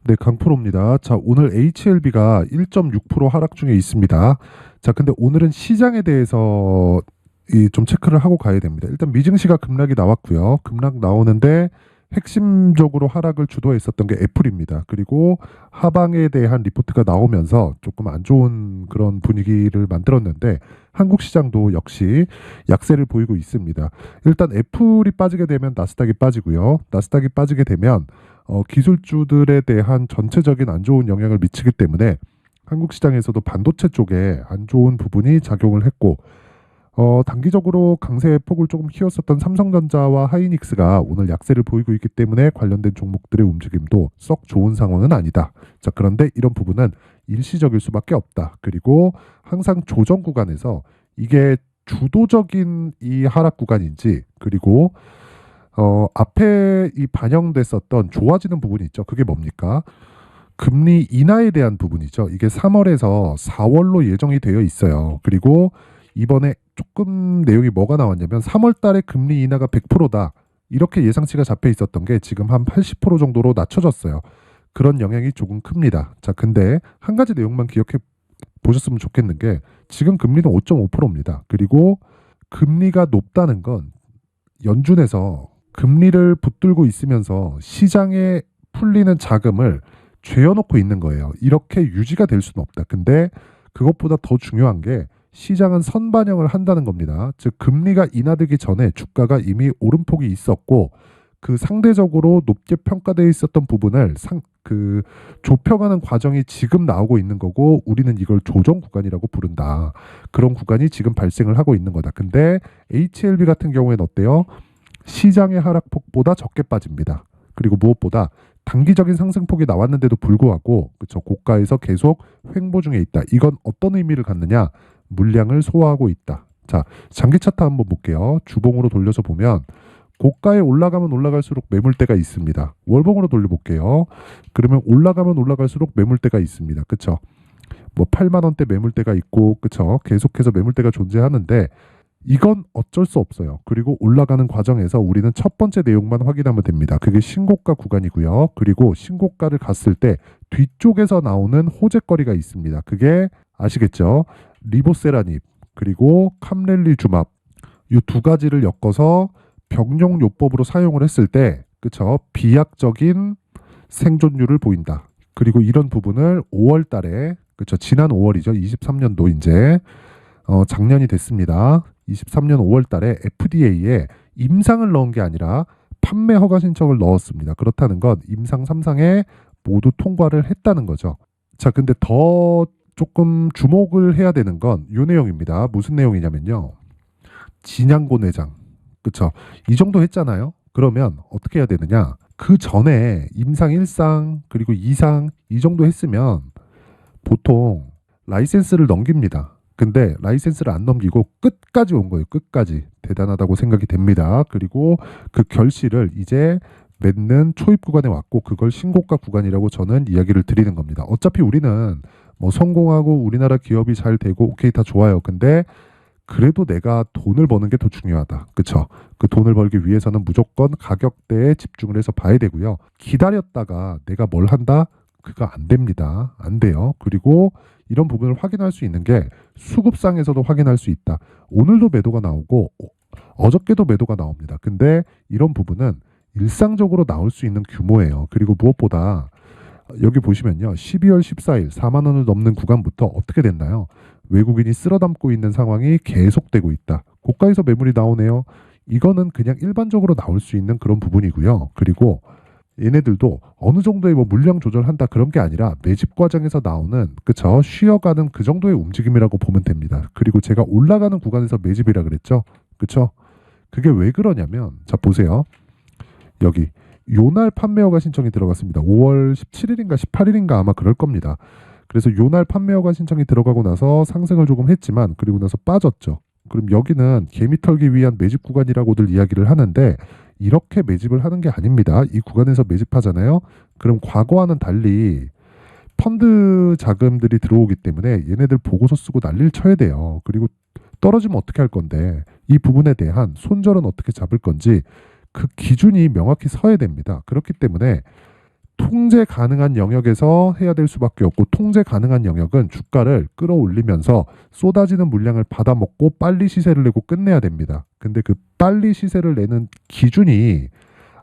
네, 강프로입니다. 자, 오늘 HLB가 1.6% 하락 중에 있습니다. 자, 근데 오늘은 시장에 대해서 좀 체크를 하고 가야 됩니다. 일단 미증시가 급락이 나왔고요. 급락 나오는데 핵심적으로 하락을 주도했었던 게 애플입니다. 그리고 하방에 대한 리포트가 나오면서 조금 안 좋은 그런 분위기를 만들었는데 한국 시장도 역시 약세를 보이고 있습니다. 일단 애플이 빠지게 되면 나스닥이 빠지고요. 나스닥이 빠지게 되면 기술주들에 대한 전체적인 안 좋은 영향을 미치기 때문에 한국 시장에서도 반도체 쪽에 안 좋은 부분이 작용을 했고 단기적으로 강세의 폭을 조금 키웠었던 삼성전자와 하이닉스가 오늘 약세를 보이고 있기 때문에 관련된 종목들의 움직임도 썩 좋은 상황은 아니다. 자, 그런데 이런 부분은 일시적일 수밖에 없다. 그리고 항상 조정 구간에서 이게 주도적인 이 하락 구간인지 그리고 앞에 이 반영됐었던 좋아지는 부분이 있죠. 그게 뭡니까? 금리 인하에 대한 부분이죠. 이게 3월에서 4월로 예정이 되어 있어요. 그리고 이번에 조금 내용이 뭐가 나왔냐면 3월 달에 금리 인하가 100%다. 이렇게 예상치가 잡혀 있었던 게 지금 한 80% 정도로 낮춰졌어요. 그런 영향이 조금 큽니다. 자, 근데 한 가지 내용만 기억해 보셨으면 좋겠는 게 지금 금리는 5.5%입니다. 그리고 금리가 높다는 건 연준에서 금리를 붙들고 있으면서 시장에 풀리는 자금을 죄어놓고 있는 거예요. 이렇게 유지가 될 수는 없다. 근데 그것보다 더 중요한 게 시장은 선반영을 한다는 겁니다. 즉 금리가 인하되기 전에 주가가 이미 오름폭이 있었고 그 상대적으로 높게 평가되어 있었던 부분을 좁혀가는 과정이 지금 나오고 있는 거고 우리는 이걸 조정 구간이라고 부른다. 그런 구간이 지금 발생을 하고 있는 거다. 근데 HLB 같은 경우에는 어때요? 시장의 하락폭보다 적게 빠집니다. 그리고 무엇보다 단기적인 상승폭이 나왔는데도 불구하고 그쵸, 고가에서 계속 횡보 중에 있다. 이건 어떤 의미를 갖느냐? 물량을 소화하고 있다. 자, 장기 차트 한번 볼게요. 주봉으로 돌려서 보면 고가에 올라가면 올라갈수록 매물대가 있습니다. 월봉으로 돌려볼게요. 그러면 올라가면 올라갈수록 매물대가 있습니다. 그쵸? 뭐 8만 원대 매물대가 있고 그쵸? 계속해서 매물대가 존재하는데 이건 어쩔 수 없어요. 그리고 올라가는 과정에서 우리는 첫 번째 내용만 확인하면 됩니다. 그게 신고가 구간이고요. 그리고 신고가를 갔을 때 뒤쪽에서 나오는 호재거리가 있습니다. 그게 아시겠죠? 리보세라닙 그리고 캄렐리 주맙 이 두 가지를 엮어서 병용요법으로 사용을 했을 때 그쵸? 비약적인 생존율을 보인다. 그리고 이런 부분을 5월 달에 그쵸? 지난 5월이죠. 23년도 이제 작년이 됐습니다. 23년 5월 달에 FDA에 임상을 넣은 게 아니라 판매 허가 신청을 넣었습니다. 그렇다는 건 임상 3상에 모두 통과를 했다는 거죠. 자, 근데 더 조금 주목을 해야 되는 건 이 내용입니다. 무슨 내용이냐면요. 진양고 내장. 그쵸? 이 정도 했잖아요. 그러면 어떻게 해야 되느냐? 그 전에 임상 1상 그리고 2상 이 정도 했으면 보통 라이센스를 넘깁니다. 근데 라이센스를 안 넘기고 끝까지 온 거예요. 끝까지. 대단하다고 생각이 됩니다. 그리고 그 결실을 이제 맺는 초입 구간에 왔고 그걸 신고가 구간이라고 저는 이야기를 드리는 겁니다. 어차피 우리는 뭐 성공하고 우리나라 기업이 잘 되고 오케이 다 좋아요. 근데 그래도 내가 돈을 버는 게 더 중요하다. 그쵸? 그 돈을 벌기 위해서는 무조건 가격대에 집중을 해서 봐야 되고요. 기다렸다가 내가 뭘 한다? 그거 안 됩니다. 안 돼요. 그리고 이런 부분을 확인할 수 있는 게 수급상에서도 확인할 수 있다. 오늘도 매도가 나오고 어저께도 매도가 나옵니다. 근데 이런 부분은 일상적으로 나올 수 있는 규모예요. 그리고 무엇보다 여기 보시면요. 12월 14일 4만 원을 넘는 구간부터 어떻게 됐나요? 외국인이 쓸어담고 있는 상황이 계속되고 있다. 고가에서 매물이 나오네요. 이거는 그냥 일반적으로 나올 수 있는 그런 부분이고요. 그리고 얘네들도 어느 정도의 뭐 물량 조절한다 그런 게 아니라 매집 과정에서 나오는 그쵸 쉬어가는 그 정도의 움직임이라고 보면 됩니다. 그리고 제가 올라가는 구간에서 매집이라 그랬죠. 그쵸? 그게 왜 그러냐면 자 보세요. 여기 요날 판매 허가 신청이 들어갔습니다. 5월 17일인가 18일인가 아마 그럴 겁니다. 그래서 요날 판매 허가 신청이 들어가고 나서 상승을 조금 했지만 그리고 나서 빠졌죠. 그럼 여기는 개미 털기 위한 매집 구간이라고들 이야기를 하는데 이렇게 매집을 하는 게 아닙니다. 이 구간에서 매집하잖아요. 그럼 과거와는 달리 펀드 자금들이 들어오기 때문에 얘네들 보고서 쓰고 난리를 쳐야 돼요. 그리고 떨어지면 어떻게 할 건데 이 부분에 대한 손절은 어떻게 잡을 건지 그 기준이 명확히 서야 됩니다. 그렇기 때문에 통제 가능한 영역에서 해야 될 수밖에 없고, 통제 가능한 영역은 주가를 끌어올리면서 쏟아지는 물량을 받아먹고 빨리 시세를 내고 끝내야 됩니다. 근데 그 빨리 시세를 내는 기준이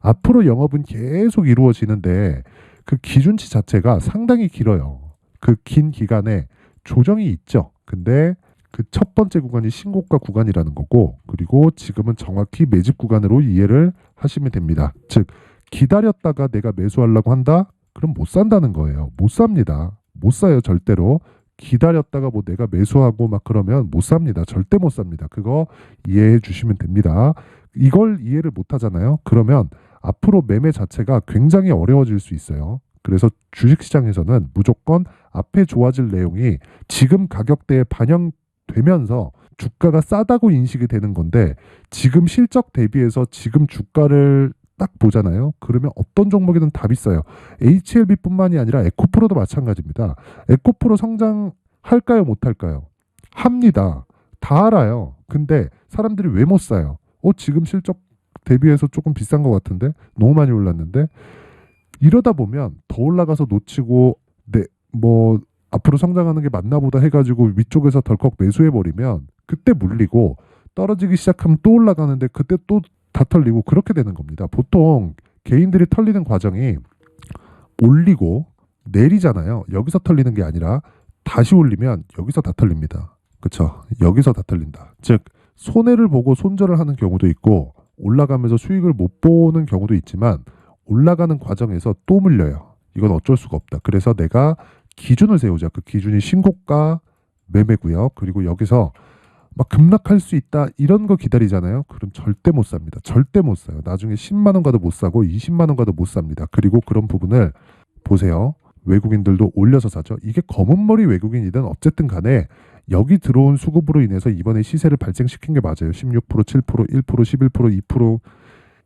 앞으로 영업은 계속 이루어지는데 그 기준치 자체가 상당히 길어요. 그 긴 기간에 조정이 있죠. 근데 그 첫 번째 구간이 신고가 구간이라는 거고, 그리고 지금은 정확히 매집 구간으로 이해를 하시면 됩니다. 즉 기다렸다가 내가 매수하려고 한다? 그럼 못 산다는 거예요. 못 삽니다. 못 사요, 절대로. 기다렸다가 뭐 내가 매수하고 막 그러면 못 삽니다. 절대 못 삽니다. 그거 이해해 주시면 됩니다. 이걸 이해를 못 하잖아요. 그러면 앞으로 매매 자체가 굉장히 어려워질 수 있어요. 그래서 주식시장에서는 무조건 앞에 좋아질 내용이 지금 가격대에 반영되면서 주가가 싸다고 인식이 되는 건데, 지금 실적 대비해서 지금 주가를 딱 보잖아요. 그러면 어떤 종목이든 다 비싸요. HLB뿐만이 아니라 에코프로도 마찬가지입니다. 에코프로 성장할까요, 못할까요? 합니다. 다 알아요. 근데 사람들이 왜 못 사요? 지금 실적 대비해서 조금 비싼 것 같은데? 너무 많이 올랐는데? 이러다 보면 더 올라가서 놓치고, 뭐 앞으로 성장하는 게 맞나 보다 해가지고 위쪽에서 덜컥 매수해버리면 그때 물리고, 떨어지기 시작하면 또 올라가는데 그때 또 다 털리고, 그렇게 되는 겁니다. 보통 개인들이 털리는 과정이 올리고 내리잖아요. 여기서 털리는 게 아니라 다시 올리면 여기서 다 털립니다. 그쵸? 여기서 다 털린다. 즉 손해를 보고 손절을 하는 경우도 있고, 올라가면서 수익을 못 보는 경우도 있지만 올라가는 과정에서 또 물려요. 이건 어쩔 수가 없다. 그래서 내가 기준을 세우자. 그 기준이 신고가 매매고요. 그리고 여기서 막 급락할 수 있다 이런 거 기다리잖아요. 그럼 절대 못 삽니다. 절대 못 사요. 나중에 10만 원 가도 못 사고 20만 원 가도 못 삽니다. 그리고 그런 부분을 보세요. 외국인들도 올려서 사죠. 이게 검은 머리 외국인이든 어쨌든 간에 여기 들어온 수급으로 인해서 이번에 시세를 발생시킨 게 맞아요. 16%, 7%, 1%, 11%, 2%,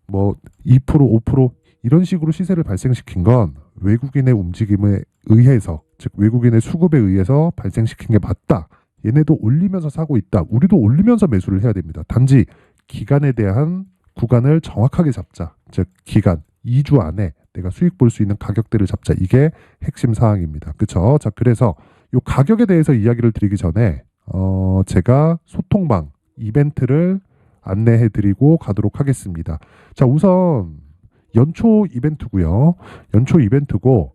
뭐 2%, 5% 이런 식으로 시세를 발생시킨 건 외국인의 움직임에 의해서, 즉 외국인의 수급에 의해서 발생시킨 게 맞다. 얘네도 올리면서 사고 있다. 우리도 올리면서 매수를 해야 됩니다. 단지 기간에 대한 구간을 정확하게 잡자. 즉 기간 2주 안에 내가 수익 볼 수 있는 가격대를 잡자. 이게 핵심 사항입니다. 그렇죠? 자, 그래서 이 가격에 대해서 이야기를 드리기 전에 제가 소통방 이벤트를 안내해 드리고 가도록 하겠습니다. 자, 우선 연초 이벤트고요. 연초 이벤트고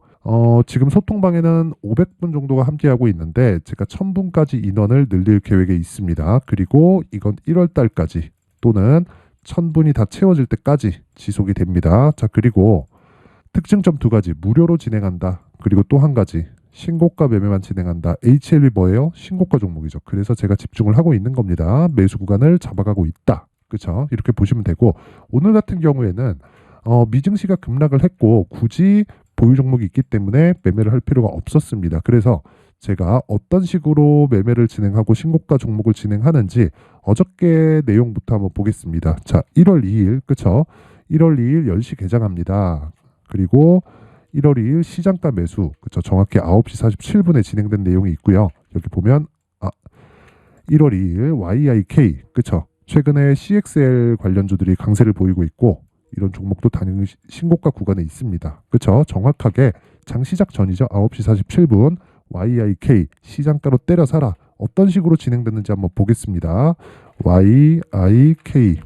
지금 소통방에는 500분 정도가 함께하고 있는데 제가 1000분까지 인원을 늘릴 계획에 있습니다. 그리고 이건 1월 달까지 또는 1000분이 다 채워질 때까지 지속이 됩니다. 자, 그리고 특징점 2가지 무료로 진행한다. 그리고 또 한 가지 신고가 매매만 진행한다. HLB 뭐예요? 신고가 종목이죠. 그래서 제가 집중을 하고 있는 겁니다. 매수 구간을 잡아가고 있다. 그렇죠? 이렇게 보시면 되고, 오늘 같은 경우에는 미증시가 급락을 했고 굳이 보유 종목이 있기 때문에 매매를 할 필요가 없었습니다. 그래서 제가 어떤 식으로 매매를 진행하고 신고가 종목을 진행하는지 어저께 내용부터 한번 보겠습니다. 자, 1월 2일 그쵸? 1월 2일 10시 개장합니다. 그리고 1월 2일 시장가 매수 그쵸? 정확히 9시 47분에 진행된 내용이 있고요. 여기 보면 1월 2일 YIK 그쵸? 최근에 CXL 관련주들이 강세를 보이고 있고 이런 종목도 당연히 신고가 구간에 있습니다. 그렇죠? 정확하게 장 시작 전이죠. 9시 47분 YIK 시장가로 때려 사라. 어떤 식으로 진행됐는지 한번 보겠습니다. YIK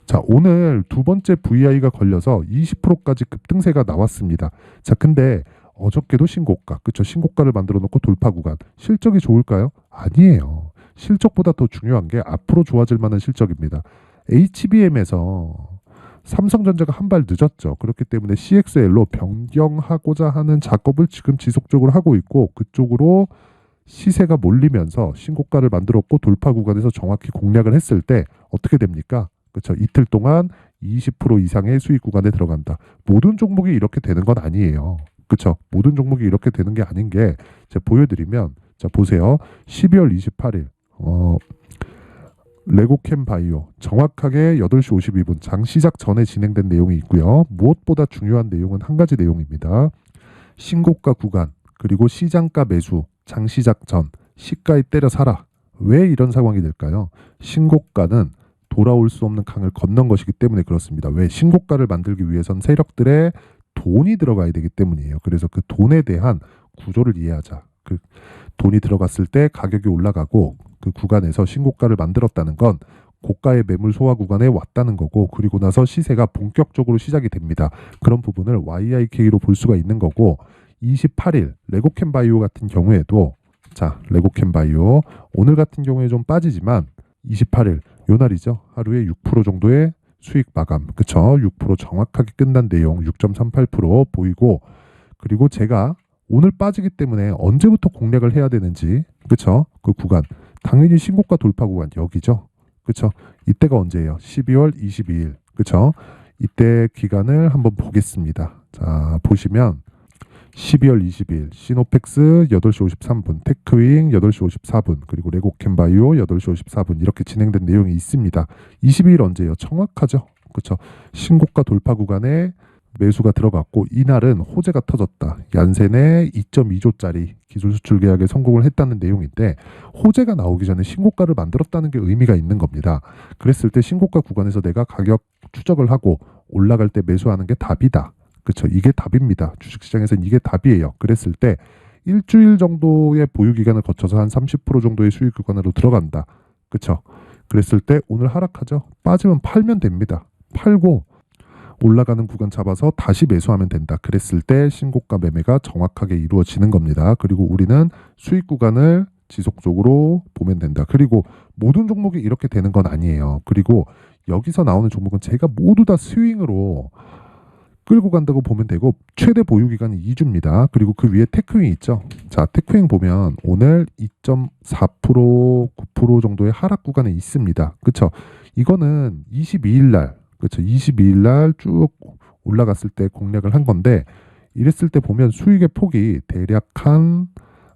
자, 오늘 두 번째 VI가 걸려서 20%까지 급등세가 나왔습니다. 자, 근데 어저께도 신고가 그렇죠? 신고가를 만들어 놓고 돌파 구간. 실적이 좋을까요? 아니에요. 실적보다 더 중요한 게 앞으로 좋아질 만한 실적입니다. HBM에서 삼성전자가 한 발 늦었죠. 그렇기 때문에 CXL로 변경하고자 하는 작업을 지금 지속적으로 하고 있고, 그쪽으로 시세가 몰리면서 신고가를 만들었고 돌파 구간에서 정확히 공략을 했을 때 어떻게 됩니까? 그렇죠. 이틀 동안 20% 이상의 수익 구간에 들어간다. 모든 종목이 이렇게 되는 건 아니에요. 그렇죠. 모든 종목이 이렇게 되는 게 아닌 게 제가 보여드리면, 자 보세요. 12월 28일 레고캠 바이오 정확하게 8시 52분 장 시작 전에 진행된 내용이 있고요. 무엇보다 중요한 내용은 한 가지 내용입니다. 신고가 구간 그리고 시장가 매수 장 시작 전 시가에 때려 사라. 왜 이런 상황이 될까요? 신고가는 돌아올 수 없는 강을 건넌 것이기 때문에 그렇습니다. 왜? 신고가를 만들기 위해선 세력들의 돈이 들어가야 되기 때문이에요. 그래서 그 돈에 대한 구조를 이해하자. 그 돈이 들어갔을 때 가격이 올라가고 그 구간에서 신고가를 만들었다는 건 고가의 매물 소화 구간에 왔다는 거고, 그리고 나서 시세가 본격적으로 시작이 됩니다. 그런 부분을 YIK로 볼 수가 있는 거고, 28일 레고캠바이오 같은 경우에도, 자, 레고캠바이오 오늘 같은 경우에 좀 빠지지만 28일 요 날이죠. 하루에 6% 정도의 수익 마감. 그쵸? 6% 정확하게 끝난 내용 6.38% 보이고, 그리고 제가 오늘 빠지기 때문에 언제부터 공략을 해야 되는지, 그쵸? 그 구간 당연히 신고가 돌파 구간 여기죠. 그쵸? 이때가 언제예요? 12월 22일. 그쵸? 이때 기간을 한번 보겠습니다. 자, 보시면 12월 20일 시노펙스 8시 53분, 테크윙 8시 54분, 그리고 레고캠바이오 8시 54분 이렇게 진행된 내용이 있습니다. 22일 언제예요? 정확하죠. 그렇죠. 신고가 돌파 구간에 매수가 들어갔고, 이날은 호재가 터졌다. 얀센의 2.2조짜리 기술 수출 계약에 성공을 했다는 내용인데, 호재가 나오기 전에 신고가를 만들었다는 게 의미가 있는 겁니다. 그랬을 때 신고가 구간에서 내가 가격 추적을 하고 올라갈 때 매수하는 게 답이다. 그렇죠. 이게 답입니다. 주식시장에서는 이게 답이에요. 그랬을 때 일주일 정도의 보유 기간을 거쳐서 한 30% 정도의 수익 구간으로 들어간다. 그렇죠. 그랬을 때 오늘 하락하죠. 빠지면 팔면 됩니다. 팔고 올라가는 구간 잡아서 다시 매수하면 된다. 그랬을 때 신고가 매매가 정확하게 이루어지는 겁니다. 그리고 우리는 수익 구간을 지속적으로 보면 된다. 그리고 모든 종목이 이렇게 되는 건 아니에요. 그리고 여기서 나오는 종목은 제가 모두 다 스윙으로 끌고 간다고 보면 되고, 최대 보유 기간이 2주입니다. 그리고 그 위에 테크윙 있죠. 자, 테크윙 보면 오늘 2.4%, 9% 정도의 하락 구간에 있습니다. 그렇죠? 이거는 22일 날, 그렇죠? 22일 날 쭉 올라갔을 때 공략을 한 건데, 이랬을 때 보면 수익의 폭이 대략 한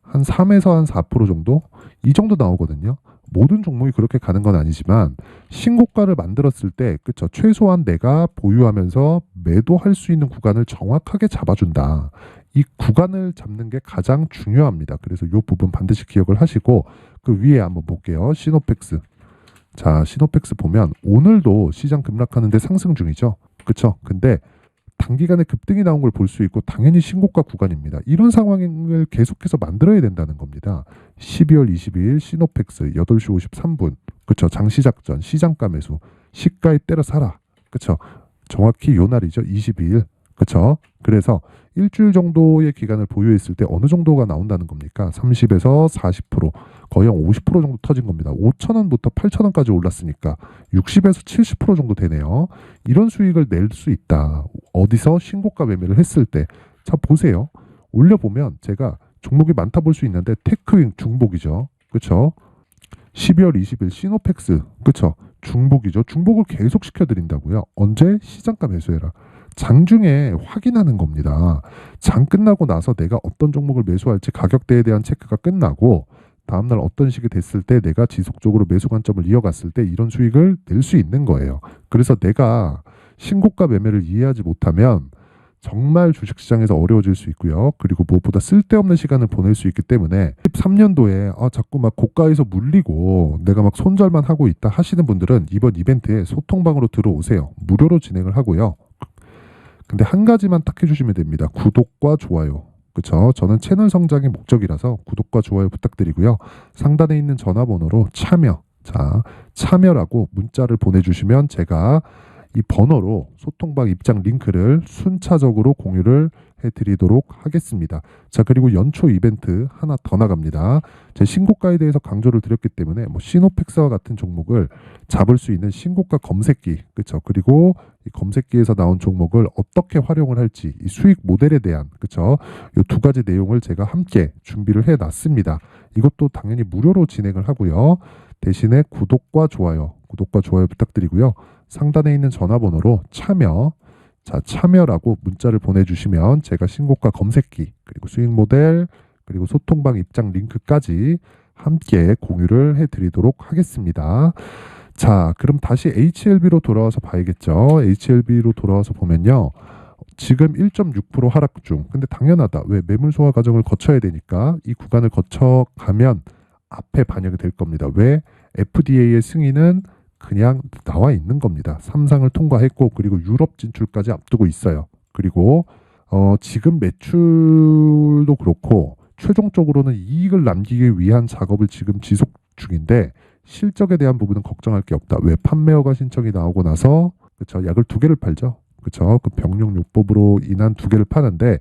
3에서 한 4% 정도? 이 정도 나오거든요. 모든 종목이 그렇게 가는 건 아니지만 신고가를 만들었을 때, 그쵸, 최소한 내가 보유하면서 매도할 수 있는 구간을 정확하게 잡아준다. 이 구간을 잡는 게 가장 중요합니다. 그래서 이 부분 반드시 기억을 하시고, 그 위에 한번 볼게요. 시노펙스. 자, 시노펙스 보면 오늘도 시장 급락하는데 상승 중이죠. 그쵸? 근데 단기간에 급등이 나온 걸 볼 수 있고, 당연히 신고가 구간입니다. 이런 상황을 계속해서 만들어야 된다는 겁니다. 12월 22일 시노펙스 8시 53분. 그쵸? 장시작 전 시장가 매수. 시가에 때려 사라. 그쵸? 정확히 요 날이죠. 22일. 그쵸? 그래서 일주일 정도의 기간을 보유했을 때 어느 정도가 나온다는 겁니까? 30에서 40%, 거의 한 50% 정도 터진 겁니다. 5,000원부터 8,000원까지 올랐으니까 60에서 70% 정도 되네요. 이런 수익을 낼 수 있다. 어디서? 신고가 매매를 했을 때. 자, 보세요. 올려보면 제가 종목이 많다 볼 수 있는데, 테크윙 중복이죠. 그쵸? 12월 20일 시노펙스, 그쵸? 중복이죠. 중복을 계속 시켜드린다고요. 언제? 시장가 매수해라. 장중에 확인하는 겁니다. 장 끝나고 나서 내가 어떤 종목을 매수할지 가격대에 대한 체크가 끝나고, 다음날 어떤 식이 됐을 때 내가 지속적으로 매수 관점을 이어갔을 때 이런 수익을 낼 수 있는 거예요. 그래서 내가 신고가 매매를 이해하지 못하면 정말 주식시장에서 어려워질 수 있고요. 그리고 무엇보다 쓸데없는 시간을 보낼 수 있기 때문에, 13년도에 자꾸 막 고가에서 물리고 내가 막 손절만 하고 있다 하시는 분들은 이번 이벤트에 소통방으로 들어오세요. 무료로 진행을 하고요. 근데 한 가지만 딱 해주시면 됩니다. 구독과 좋아요. 그쵸? 저는 채널 성장이 목적이라서 구독과 좋아요 부탁드리고요. 상단에 있는 전화번호로 참여, 자, 참여라고 문자를 보내주시면 제가 이 번호로 소통방 입장 링크를 순차적으로 공유를 해드리도록 하겠습니다. 자, 그리고 연초 이벤트 하나 더 나갑니다. 제 신고가에 대해서 강조를 드렸기 때문에 시노펙스와 같은 종목을 잡을 수 있는 신고가 검색기, 그쵸? 그리고 이 검색기에서 나온 종목을 어떻게 활용을 할지, 이 수익 모델에 대한, 그쵸? 이 두 가지 내용을 제가 함께 준비를 해놨습니다. 이것도 당연히 무료로 진행을 하고요. 대신에 구독과 좋아요 부탁드리고요. 상단에 있는 전화번호로 참여, 자, 참여라고 문자를 보내주시면 제가 신고가 검색기, 그리고 수익 모델, 그리고 소통방 입장 링크까지 함께 공유를 해드리도록 하겠습니다. 자, 그럼 다시 HLB로 돌아와서 봐야겠죠. HLB로 돌아와서 보면요, 지금 1.6% 하락 중. 근데 당연하다. 왜? 매물 소화 과정을 거쳐야 되니까 이 구간을 거쳐가면 앞에 반영이 될 겁니다. 왜? FDA의 승인은 그냥 나와 있는 겁니다. 3상을 통과했고, 그리고 유럽 진출까지 앞두고 있어요. 그리고 지금 매출도 그렇고 최종적으로는 이익을 남기기 위한 작업을 지금 지속 중인데 실적에 대한 부분은 걱정할 게 없다. 왜 판매허가 신청이 나오고 나서 그쵸 약을 2개를 팔죠. 그쵸 그 병용요법으로 인한 2개를 파는데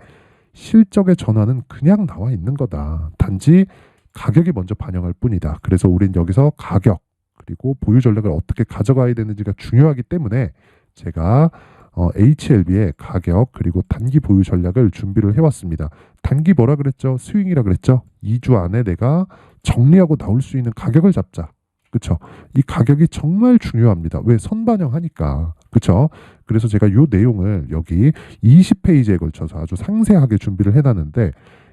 실적의 전환은 그냥 나와 있는 거다. 단지 가격이 먼저 반영할 뿐이다. 그래서 우린 여기서 가격 그리고 보유 전략을 어떻게 가져가야 되는지가 중요하기 때문에 제가 HLB의 가격 그리고 단기 보유 전략을 준비를 해왔습니다. 단기 뭐라 그랬죠? 스윙이라 그랬죠? 2주 안에 내가 정리하고 나올 수 있는 가격을 잡자. 그쵸? 이 가격이 정말 중요합니다. 왜? 선반영하니까. 그쵸? 그래서 제가 이 내용을 여기 20페이지에 걸쳐서 아주 상세하게 준비를 해놨는데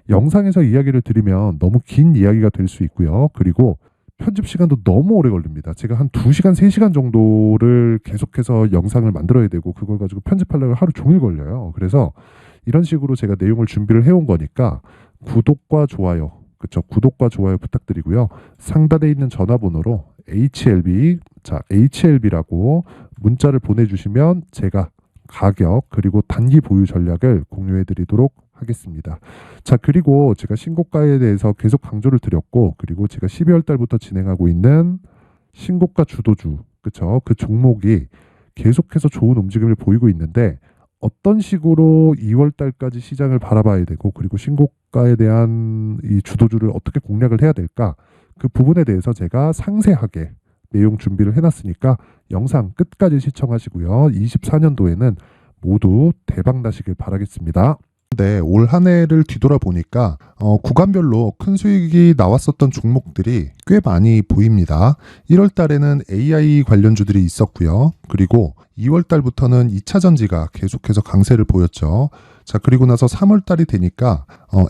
영상에서 이야기를 드리면 너무 긴 이야기가 될 수 있고요. 그리고 편집 시간도 너무 오래 걸립니다. 제가 한 2시간, 3시간 정도를 계속해서 영상을 만들어야 되고 그걸 가지고 편집하려면 하루 종일 걸려요. 그래서 이런 식으로 제가 내용을 준비를 해온 거니까 구독과 좋아요, 그쵸? 구독과 좋아요 부탁드리고요. 상단에 있는 전화번호로 HLB라고 문자를 보내주시면 제가 가격 그리고 단기 보유 전략을 공유해 드리도록 하겠습니다. 자, 그리고 제가 신고가에 대해서 계속 강조를 드렸고, 그리고 제가 12월 달부터 진행하고 있는 신고가 주도주, 그쵸? 그 종목이 계속해서 좋은 움직임을 보이고 있는데, 어떤 식으로 2월 달까지 시장을 바라봐야 되고, 그리고 신고가에 대한 이 주도주를 어떻게 공략을 해야 될까? 그 부분에 대해서 제가 상세하게 내용 준비를 해놨으니까 영상 끝까지 시청하시고요. 24년도에는 모두 대박 나시길 바라겠습니다. 네, 올 한 해를 뒤돌아보니까 구간별로 큰 수익이 나왔었던 종목들이 꽤 많이 보입니다. 1월 달에는 AI 관련주들이 있었고요. 그리고 2월 달부터는 2차 전지가 계속해서 강세를 보였죠. 자, 그리고 나서 3월 달이 되니까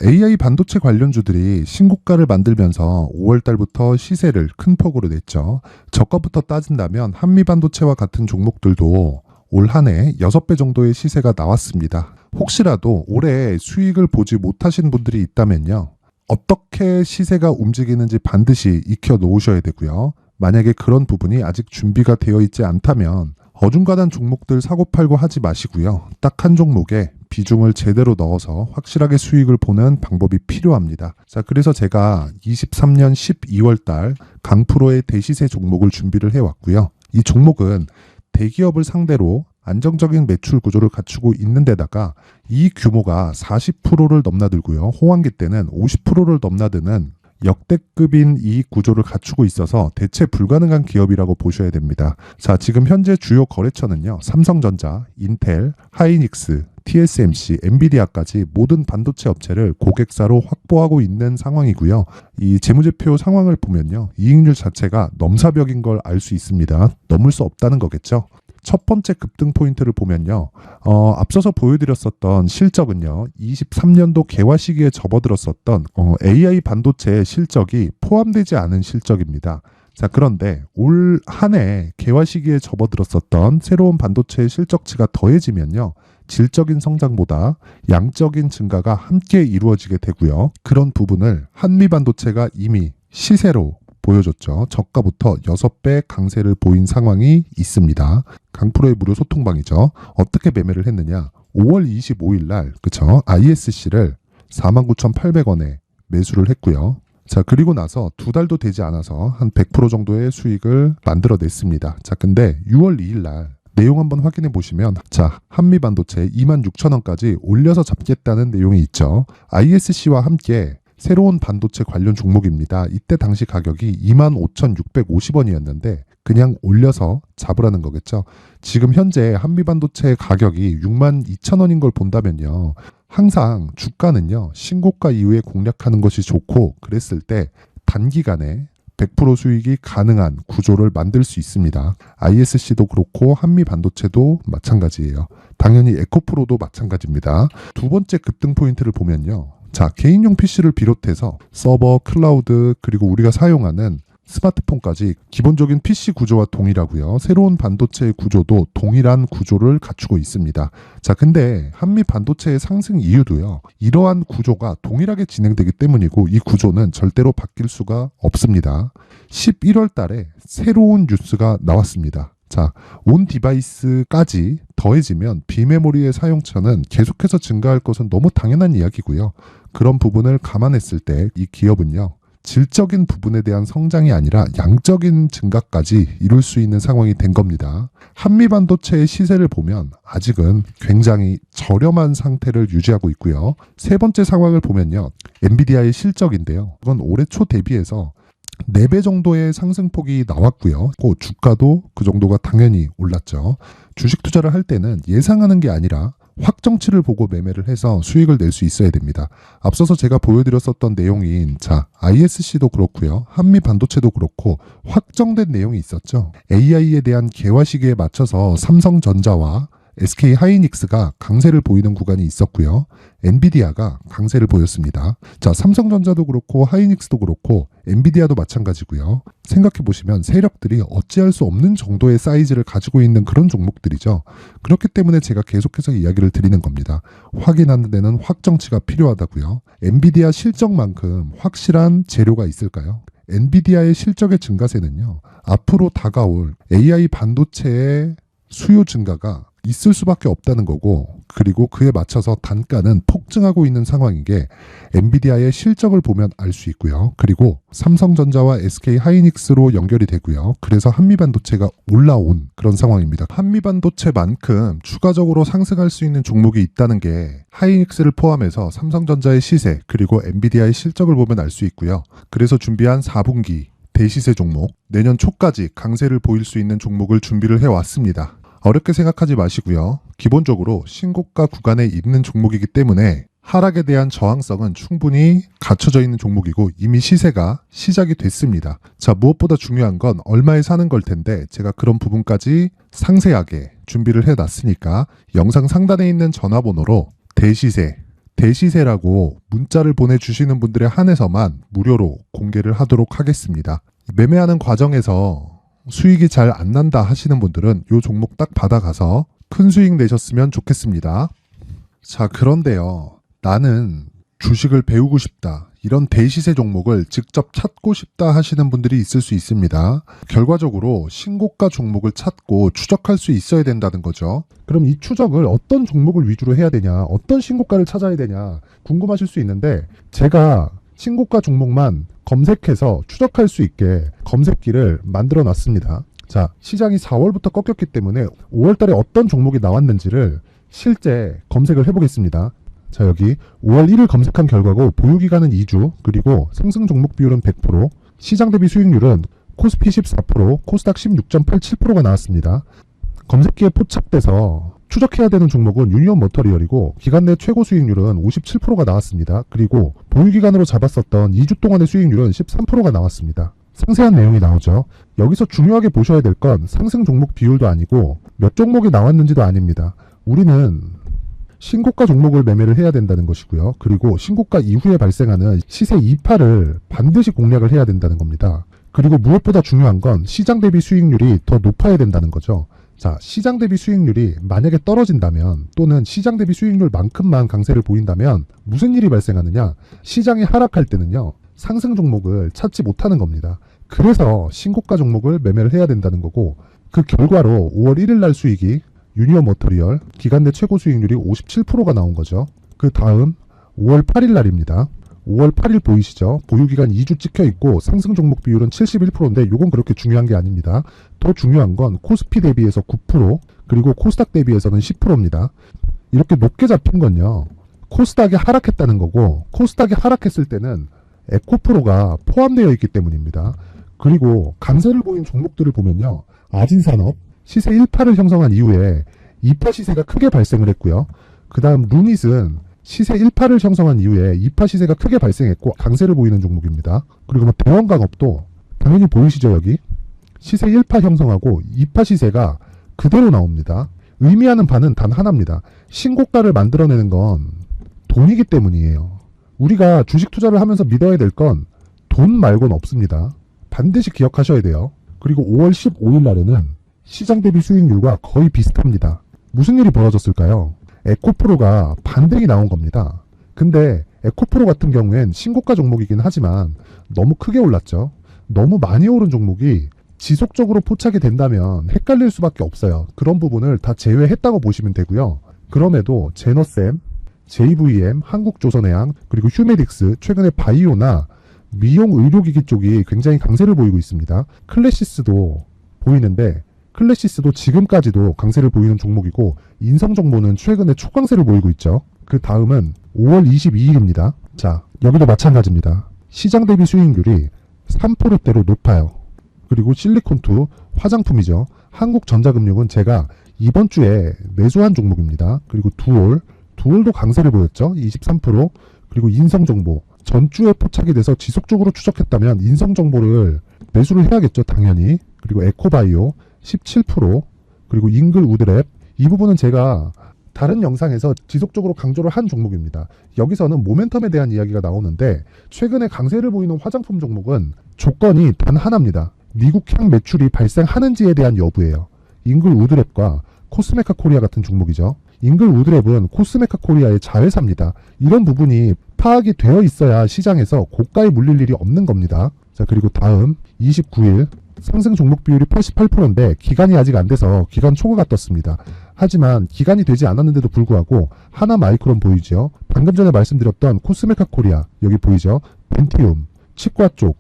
AI 반도체 관련주들이 신고가를 만들면서 5월 달부터 시세를 큰 폭으로 냈죠. 저가부터 따진다면 한미 반도체와 같은 종목들도 올 한 해 6배 정도의 시세가 나왔습니다. 혹시라도 올해 수익을 보지 못하신 분들이 있다면요. 어떻게 시세가 움직이는지 반드시 익혀 놓으셔야 되고요. 만약에 그런 부분이 아직 준비가 되어 있지 않다면 어중간한 종목들 사고팔고 하지 마시고요. 딱 한 종목에 비중을 제대로 넣어서 확실하게 수익을 보는 방법이 필요합니다. 자, 그래서 제가 23년 12월 달 강프로의 대시세 종목을 준비를 해왔고요. 이 종목은 대기업을 상대로 안정적인 매출 구조를 갖추고 있는 데다가 이 규모가 40%를 넘나들고요. 호황기 때는 50%를 넘나드는 역대급인 이익 구조를 갖추고 있어서 대체 불가능한 기업이라고 보셔야 됩니다. 자, 지금 현재 주요 거래처는요. 삼성전자, 인텔, 하이닉스, TSMC, 엔비디아까지 모든 반도체 업체를 고객사로 확보하고 있는 상황이고요. 이 재무제표 상황을 보면요. 이익률 자체가 넘사벽인 걸 알 수 있습니다. 넘을 수 없다는 거겠죠. 첫 번째 급등 포인트를 보면요. 앞서서 보여드렸었던 실적은요. 23년도 개화 시기에 접어들었었던 AI 반도체의 실적이 포함되지 않은 실적입니다. 자, 그런데 올 한 해 개화 시기에 접어들었었던 새로운 반도체의 실적치가 더해지면요. 질적인 성장보다 양적인 증가가 함께 이루어지게 되고요. 그런 부분을 한미 반도체가 이미 시세로 보여줬죠. 저가부터 6배 강세를 보인 상황이 있습니다. 강프로의 무료 소통방이죠. 어떻게 매매를 했느냐. 5월 25일 날 그쵸? ISC를 49,800원에 매수를 했고요. 자, 그리고 나서 2달도 되지 않아서 한 100% 정도의 수익을 만들어냈습니다. 자, 근데 6월 2일 날 내용 한번 확인해 보시면 자, 한미 반도체 26,000원까지 올려서 잡겠다는 내용이 있죠. ISC와 함께 새로운 반도체 관련 종목입니다. 이때 당시 가격이 25,650원이었는데 그냥 올려서 잡으라는 거겠죠. 지금 현재 한미반도체 가격이 62,000원인 걸 본다면요. 항상 주가는요. 신고가 이후에 공략하는 것이 좋고 그랬을 때 단기간에 100% 수익이 가능한 구조를 만들 수 있습니다. ISC도 그렇고 한미반도체도 마찬가지예요. 당연히 에코프로도 마찬가지입니다. 두 번째 급등 포인트를 보면요. 자, 개인용 PC를 비롯해서 서버, 클라우드, 그리고 우리가 사용하는 스마트폰까지 기본적인 PC 구조와 동일하고요. 새로운 반도체의 구조도 동일한 구조를 갖추고 있습니다. 자, 근데 한미 반도체의 상승 이유도요. 이러한 구조가 동일하게 진행되기 때문이고 이 구조는 절대로 바뀔 수가 없습니다. 11월 달에 새로운 뉴스가 나왔습니다. 자, 온 디바이스까지 더해지면 비메모리의 사용처는 계속해서 증가할 것은 너무 당연한 이야기고요. 그런 부분을 감안했을 때 이 기업은요, 질적인 부분에 대한 성장이 아니라 양적인 증가까지 이룰 수 있는 상황이 된 겁니다. 한미반도체의 시세를 보면 아직은 굉장히 저렴한 상태를 유지하고 있고요. 세 번째 상황을 보면요, 엔비디아의 실적인데요. 이건 올해 초 대비해서 4배 정도의 상승폭이 나왔고요. 그 주가도 그 정도가 당연히 올랐죠. 주식 투자를 할 때는 예상하는 게 아니라 확정치를 보고 매매를 해서 수익을 낼 수 있어야 됩니다. 앞서서 제가 보여드렸었던 내용인 ISC도 그렇고요. 한미 반도체도 그렇고 확정된 내용이 있었죠. AI에 대한 개화 시기에 맞춰서 삼성전자와 SK 하이닉스가 강세를 보이는 구간이 있었고요. 엔비디아가 강세를 보였습니다. 자, 삼성전자도 그렇고 하이닉스도 그렇고 엔비디아도 마찬가지고요. 생각해 보시면 세력들이 어찌할 수 없는 정도의 사이즈를 가지고 있는 그런 종목들이죠. 그렇기 때문에 제가 계속해서 이야기를 드리는 겁니다. 확인하는 데는 확정치가 필요하다고요. 엔비디아 실적만큼 확실한 재료가 있을까요? 엔비디아의 실적의 증가세는요, 앞으로 다가올 AI 반도체의 수요 증가가 있을 수밖에 없다는 거고, 그리고 그에 맞춰서 단가는 폭증하고 있는 상황인 게 엔비디아의 실적을 보면 알 수 있고요. 그리고 삼성전자와 SK 하이닉스로 연결이 되고요. 그래서 한미반도체가 올라온 그런 상황입니다. 한미반도체만큼 추가적으로 상승할 수 있는 종목이 있다는 게 하이닉스를 포함해서 삼성전자의 시세 그리고 엔비디아의 실적을 보면 알 수 있고요. 그래서 준비한 4분기 대시세 종목, 내년 초까지 강세를 보일 수 있는 종목을 준비를 해왔습니다. 어렵게 생각하지 마시고요. 기본적으로 신고가 구간에 있는 종목이기 때문에 하락에 대한 저항성은 충분히 갖춰져 있는 종목이고 이미 시세가 시작이 됐습니다. 자, 무엇보다 중요한 건 얼마에 사는 걸 텐데 제가 그런 부분까지 상세하게 준비를 해놨으니까 영상 상단에 있는 전화번호로 대시세라고 문자를 보내주시는 분들에 한해서만 무료로 공개를 하도록 하겠습니다. 매매하는 과정에서 수익이 잘 안 난다 하시는 분들은 이 종목 딱 받아가서 큰 수익 내셨으면 좋겠습니다. 자, 그런데요, 나는 주식을 배우고 싶다, 이런 대시세 종목을 직접 찾고 싶다 하시는 분들이 있을 수 있습니다. 결과적으로 신고가 종목을 찾고 추적할 수 있어야 된다는 거죠. 그럼 이 추적을 어떤 종목을 위주로 해야 되냐, 어떤 신고가를 찾아야 되냐 궁금하실 수 있는데, 제가 신고가 종목만 검색해서 추적할 수 있게 검색기를 만들어 놨습니다. 자, 시장이 4월부터 꺾였기 때문에 5월 달에 어떤 종목이 나왔는지를 실제 검색을 해보겠습니다. 자, 여기 5월 1일 검색한 결과고 보유기간은 2주, 그리고 상승 종목 비율은 100%, 시장 대비 수익률은 코스피 14%, 코스닥 16.87%가 나왔습니다. 검색기에 포착돼서 추적해야 되는 종목은 유니온 머터리얼이고 기간 내 최고 수익률은 57%가 나왔습니다. 그리고 보유기간으로 잡았었던 2주 동안의 수익률은 13%가 나왔습니다. 상세한 내용이 나오죠. 여기서 중요하게 보셔야 될 건 상승 종목 비율도 아니고 몇 종목이 나왔는지도 아닙니다. 우리는 신고가 종목을 매매를 해야 된다는 것이고요. 그리고 신고가 이후에 발생하는 시세 이파를 반드시 공략을 해야 된다는 겁니다. 그리고 무엇보다 중요한 건 시장 대비 수익률이 더 높아야 된다는 거죠. 자, 시장 대비 수익률이 만약에 떨어진다면, 또는 시장 대비 수익률만큼만 강세를 보인다면 무슨 일이 발생하느냐? 시장이 하락할 때는요, 상승 종목을 찾지 못하는 겁니다. 그래서 신고가 종목을 매매를 해야 된다는 거고, 그 결과로 5월 1일 날 수익이 유니온 머터리얼 기간 내 최고 수익률이 57%가 나온 거죠. 그 다음 5월 8일 날입니다. 5월 8일 보이시죠? 보유기간 2주 찍혀 있고 상승 종목 비율은 71%인데 이건 그렇게 중요한 게 아닙니다. 더 중요한 건 코스피 대비해서 9%, 그리고 코스닥 대비해서는 10%입니다. 이렇게 높게 잡힌 건요, 코스닥이 하락했다는 거고, 코스닥이 하락했을 때는 에코프로가 포함되어 있기 때문입니다. 그리고 강세를 보인 종목들을 보면요, 아진산업 시세 1파를 형성한 이후에 2파 시세가 크게 발생을 했고요. 그 다음 루닛은 시세 1파를 형성한 이후에 2파 시세가 크게 발생했고 강세를 보이는 종목입니다. 그리고 대원강업도 당연히 보이시죠? 여기 시세 1파 형성하고 2파 시세가 그대로 나옵니다. 의미하는 바는 단 하나입니다. 신고가를 만들어내는 건 돈이기 때문이에요. 우리가 주식 투자를 하면서 믿어야 될 건 돈 말고는 없습니다. 반드시 기억하셔야 돼요. 그리고 5월 15일 날에는 시장 대비 수익률과 거의 비슷합니다. 무슨 일이 벌어졌을까요? 에코프로가 반등이 나온 겁니다. 근데 에코프로 같은 경우엔 신고가 종목이긴 하지만 너무 크게 올랐죠. 너무 많이 오른 종목이 지속적으로 포착이 된다면 헷갈릴 수밖에 없어요. 그런 부분을 다 제외했다고 보시면 되고요. 그럼에도 제너셈, JVM, 한국조선해양, 그리고 휴메딕스, 최근에 바이오나 미용 의료기기 쪽이 굉장히 강세를 보이고 있습니다. 클래시스도 보이는데 클래시스도 지금까지도 강세를 보이는 종목이고 인성정보는 최근에 초강세를 보이고 있죠. 그 다음은 5월 22일입니다. 자, 여기도 마찬가지입니다. 시장 대비 수익률이 3%대로 높아요. 그리고 실리콘2 화장품이죠. 한국전자금융은 제가 이번 주에 매수한 종목입니다. 그리고 두올도 강세를 보였죠. 23%. 그리고 인성정보 전주에 포착이 돼서 지속적으로 추적했다면 인성정보를 매수를 해야겠죠. 당연히. 그리고 에코바이오 17%. 그리고 잉글우드랩 이 부분은 제가 다른 영상에서 지속적으로 강조를 한 종목입니다. 여기서는 모멘텀에 대한 이야기가 나오는데 최근에 강세를 보이는 화장품 종목은 조건이 단 하나입니다. 미국향 매출이 발생하는지에 대한 여부예요. 잉글우드랩과 코스메카 코리아 같은 종목이죠. 잉글우드랩은 코스메카 코리아의 자회사입니다. 이런 부분이 파악이 되어 있어야 시장에서 고가에 물릴 일이 없는 겁니다. 자, 그리고 다음 29일 상승 종목 비율이 88%인데 기간이 아직 안 돼서 기간 초과가 떴습니다. 하지만 기간이 되지 않았는데도 불구하고 하나마이크론 보이죠. 방금 전에 말씀드렸던 코스메카 코리아 여기 보이죠. 벤티움, 치과 쪽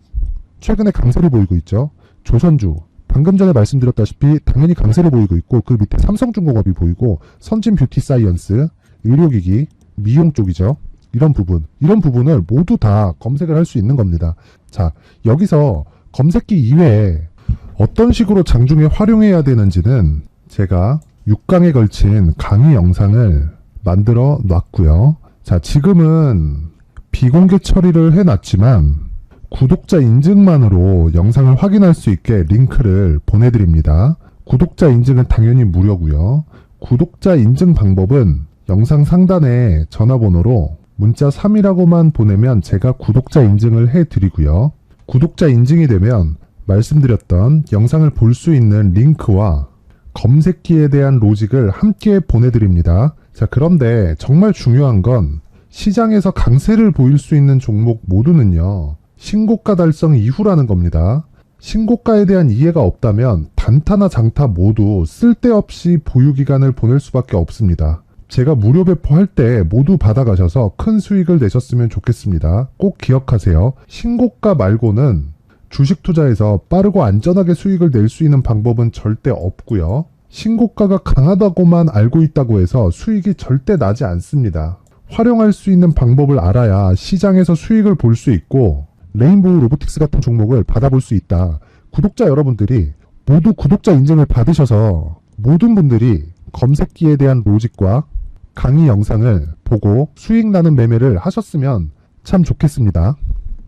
최근에 강세를 보이고 있죠. 조선주 방금 전에 말씀드렸다시피 당연히 강세를 보이고 있고 그 밑에 삼성중공업이 보이고 선진뷰티사이언스, 의료기기, 미용 쪽이죠. 이런 부분을 모두 다 검색을 할 수 있는 겁니다. 자, 여기서 검색기 이외에 어떤 식으로 장중에 활용해야 되는지는 제가 6강에 걸친 강의 영상을 만들어 놨고요. 자, 지금은 비공개 처리를 해놨지만 구독자 인증만으로 영상을 확인할 수 있게 링크를 보내드립니다. 구독자 인증은 당연히 무료고요. 구독자 인증 방법은 영상 상단에 전화번호로 문자 3이라고만 보내면 제가 구독자 인증을 해드리고요. 구독자 인증이 되면 말씀드렸던 영상을 볼 수 있는 링크와 검색기에 대한 로직을 함께 보내드립니다. 자, 그런데 정말 중요한 건 시장에서 강세를 보일 수 있는 종목 모두는요. 신고가 달성 이후라는 겁니다. 신고가에 대한 이해가 없다면 단타나 장타 모두 쓸데없이 보유기간을 보낼 수밖에 없습니다. 제가 무료 배포할 때 모두 받아가셔서 큰 수익을 내셨으면 좋겠습니다. 꼭 기억하세요. 신고가 말고는 주식 투자에서 빠르고 안전하게 수익을 낼 수 있는 방법은 절대 없고요. 신고가가 강하다고만 알고 있다고 해서 수익이 절대 나지 않습니다. 활용할 수 있는 방법을 알아야 시장에서 수익을 볼 수 있고 레인보우 로보틱스 같은 종목을 받아볼 수 있다. 구독자 여러분들이 모두 구독자 인증을 받으셔서 모든 분들이 검색기에 대한 로직과 강의 영상을 보고 수익 나는 매매를 하셨으면 참 좋겠습니다.